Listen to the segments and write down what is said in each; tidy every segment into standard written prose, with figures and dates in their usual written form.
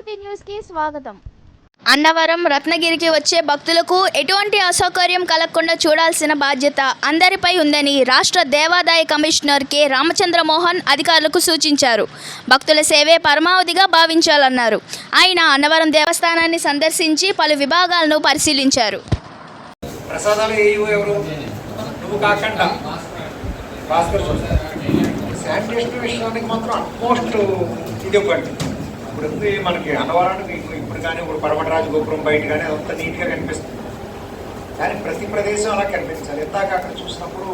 స్ఫూర్తి న్యూస్కి స్వాగతం. అన్నవరం రత్నగిరికి వచ్చే భక్తులకు ఎటువంటి అసౌకర్యం కలగకుండా చూడాల్సిన బాధ్యత అందరిపై ఉందని రాష్ట్ర దేవాదాయ కమిషనర్ కె రామచంద్రమోహన్ అధికారులకు సూచించారు. భక్తుల సేవే పరమావధిగా భావించాలన్నారు. ఆయన అన్నవరం దేవస్థానాన్ని సందర్శించి పలు విభాగాలను పరిశీలించారు. ప్రసాదాలు ఎవరు నువ్వు కాకుండా శానిటేషన్ విషయానికి మాత్రం ఆల్మోస్ట్ ఇది ఒకటి. ఇప్పుడు మనకి అన్నవరానికి ఇప్పుడు కానీ ఇప్పుడు పర్వతరాజు గోపురం బయట కానీ అంత నీట్గా కనిపిస్తుంది. కానీ ప్రతి ప్రదేశం అలా కనిపించాలి. ఇందాక అక్కడ చూసినప్పుడు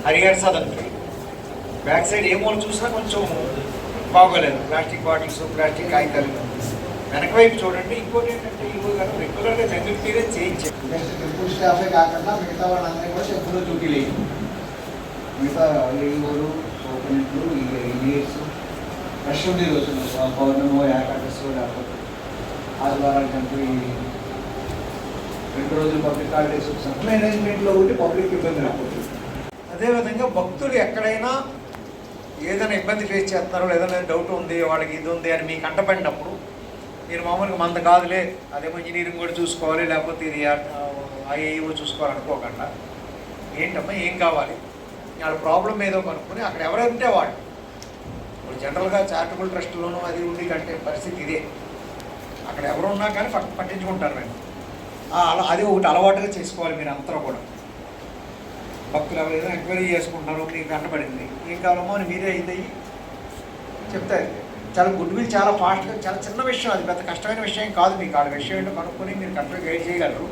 హరిహర సదన్కి బ్యాక్ సైడ్ ఏ మూల చూసినా కొంచెం బాగోలేదు. ప్లాస్టిక్ బాటిల్స్, ప్లాస్టిక్ కాగితాలు. వెనక వైపు చూడండి. ఇంకోటి ఏంటంటే ఇవి గారు రెగ్యులర్గా జంగిల్ క్లియరెన్స్ చేయించారు. టెంపుల్ స్టాఫే కాకుండా మిగతా వాళ్ళందరూ కూడా టెంపుల్లో డ్యూటీ లేదు. మిగతా లేవులు ఓపెనింగ్లు ఇయర్స్ రష్ ఉండే రోజు పౌర్ణమో ఏకాదశో లేకపోతే ఆదివారాలు టెంపుల్ 2 రోజులు పబ్లిక్ హాలిడేస్ వచ్చినప్పుడు మేనేజ్మెంట్లో ఉంటే పబ్లిక్ ఇబ్బంది రాకపోతుంది. అదేవిధంగా భక్తులు ఎక్కడైనా ఏదైనా ఇబ్బంది ఫేస్ చేస్తున్నారో ఏదైనా డౌట్ ఉంది, వాళ్ళకి ఇది ఉంది అని మీకు అంటపడినప్పుడు మీరు మామూలుగా మంద కాదులే అదేమో ఇంజనీరింగ్ కూడా చూసుకోవాలి లేకపోతే ఇది ఐఏఓ చూసుకోవాలనుకోకుండా ఏంటమ్మా ఏం కావాలి వాళ్ళ ప్రాబ్లం ఏదో కనుక్కొని అక్కడ ఎవరైతే వాళ్ళు ఇప్పుడు జనరల్గా చారిటబుల్ ట్రస్ట్లోనూ అది ఉండి కంటే పరిస్థితి ఇదే. అక్కడ ఎవరు ఉన్నా కానీ పట్టించుకుంటారు. మేము అది ఒకటి అలవాటుగా చేసుకోవాలి. మీరు అంతా కూడా భక్తులు ఎవరైనా ఎంక్వైరీ చేసుకుంటున్నారు, మీకు కంటపడింది ఏం కావాలమ్మో అని మీరే ఇదయ్యి చెప్తారు. చాలా గుడ్ విల్, చాలా ఫాస్ట్గా, చాలా చిన్న విషయం, అది పెద్ద కష్టమైన విషయం కాదు. మీకు ఆ విషయం ఏంటో కనుక్కొని మీరు కరెక్ట్గా గైడ్ చేయగలరు.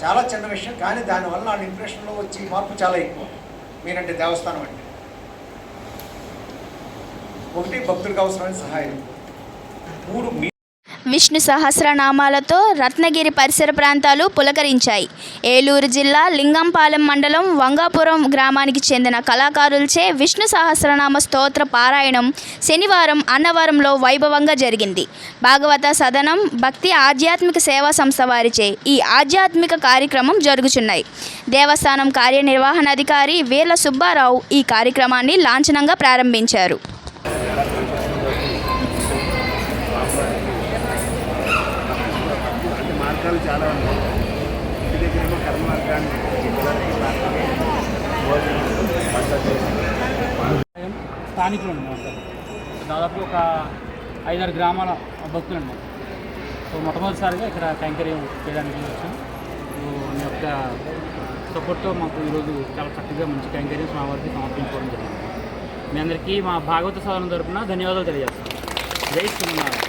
చాలా చిన్న విషయం, కానీ దానివల్ల వాళ్ళ ఇంప్రెషన్లో వచ్చి మార్పు చాలా ఎక్కువ. మీరంటే దేవస్థానం అంటే ఒకటి భక్తులకు అవసరమైన సహాయం, 3 విష్ణు సహస్రనామాలతో రత్నగిరి పరిసర ప్రాంతాలు పులకరించాయి. ఏలూరు జిల్లా లింగంపాలెం మండలం వంగాపురం గ్రామానికి చెందిన కళాకారులచే విష్ణు సహస్రనామ స్తోత్ర పారాయణం శనివారం అన్నవరంలో వైభవంగా జరిగింది. భాగవత సదనం భక్తి ఆధ్యాత్మిక సేవా సంస్థ వారిచే ఈ ఆధ్యాత్మిక కార్యక్రమం జరుగుచున్నాయి. దేవస్థానం కార్యనిర్వహణాధికారి వీర్ల సుబ్బారావు ఈ కార్యక్రమాన్ని లాంఛనంగా ప్రారంభించారు. మార్గాలు చాలా ఉన్నాయి. ఇంటి దగ్గరేమో కర్మ మార్గాన్ని స్థానికులు అనమాట. దాదాపు ఒక 5-6 గ్రామాల భక్తులు అనమాట. సో మొట్టమొదటిసారిగా ఇక్కడ కైంకర్యం చేయడానికి వచ్చాం. మీ యొక్క సపోర్ట్తో మాకు ఈరోజు చాలా చక్కగా మంచి కైంకర్యం స్వామివారికి సమర్పించుకోవడం జరిగింది. మీ అందరికీ మా భాగవత సోదరుల తరపున ధన్యవాదాలు తెలియజేస్తాం. జై శ్రీమన్నారాయణ.